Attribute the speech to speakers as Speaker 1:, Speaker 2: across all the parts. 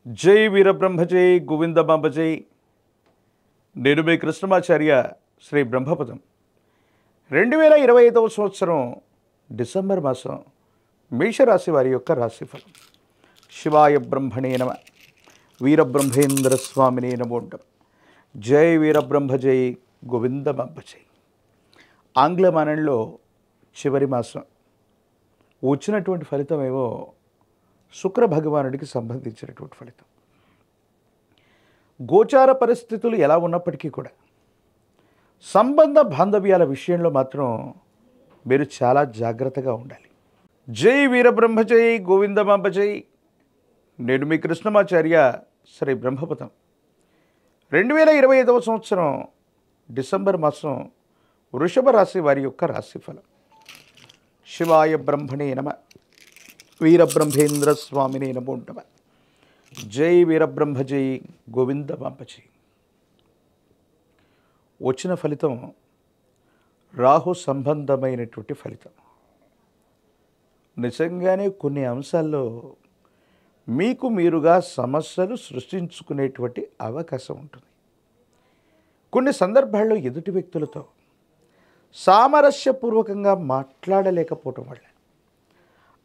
Speaker 1: జై వీరబ్రహ్మజై గోవిందమాంబజై. నేను మీ కృష్ణమాచార్య శ్రీ బ్రహ్మపదం. 2025 సంవత్సరం డిసెంబర్ మాసం మేషరాశి వారి యొక్క రాశిఫలం. శివాయ బ్రహ్మణే నమ. వీరబ్రహ్మేంద్ర స్వామినే నమో నమః. జై వీరబ్రహ్మజై గోవిందమాంబజై. ఆంగ్ల మానంలో చివరి మాసం వచ్చినటువంటి ఫలితం ఏవో శుక్ర భగవానుడికి సంబంధించినటువంటి ఫలితం. గోచార పరిస్థితులు ఎలా ఉన్నప్పటికీ కూడా సంబంధ బాంధవ్యాల విషయంలో మాత్రం మీరు చాలా జాగ్రత్తగా ఉండాలి. జై వీరబ్రహ్మజై గోవిందమాంబజై. నేను మీ కృష్ణమాచార్య శ్రీ బ్రహ్మపదం. 2025 సంవత్సరం డిసెంబర్ మాసం వృషభ రాశి వారి యొక్క రాశిఫలం. శివాయ బ్రహ్మణే నమ. వీరబ్రహ్మేంద్ర స్వామినే నమో నమః. జై వీరబ్రహ్మజై గోవిందమాంబజై. వచ్చిన ఫలితం రాహు సంబంధమైనటువంటి ఫలితం. నిజంగానే కొన్ని అంశాల్లో మీకు మీరుగా సమస్యలు సృష్టించుకునేటువంటి అవకాశం ఉంటుంది. కొన్ని సందర్భాల్లో ఎదుటి వ్యక్తులతో సామరస్యపూర్వకంగా మాట్లాడలేకపోవటం వల్ల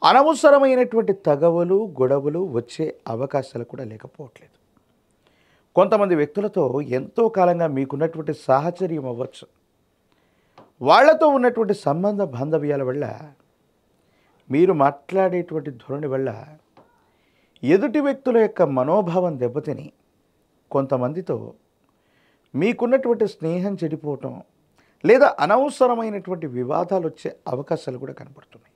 Speaker 1: అనవసరమైనటువంటి తగవులు గొడవలు వచ్చే అవకాశాలు కూడా లేకపోవట్లేదు. కొంతమంది వ్యక్తులతో ఎంతో కాలంగా మీకున్నటువంటి సాహచర్యం అవ్వచ్చు, వాళ్లతో ఉన్నటువంటి సంబంధ బాంధవ్యాల వల్ల మీరు మాట్లాడేటువంటి ధోరణి వల్ల ఎదుటి వ్యక్తుల యొక్క మనోభావం దెబ్బతిని కొంతమందితో మీకున్నటువంటి స్నేహం చెడిపోవటం లేదా అనవసరమైనటువంటి వివాదాలు వచ్చే అవకాశాలు కూడా కనపడుతున్నాయి.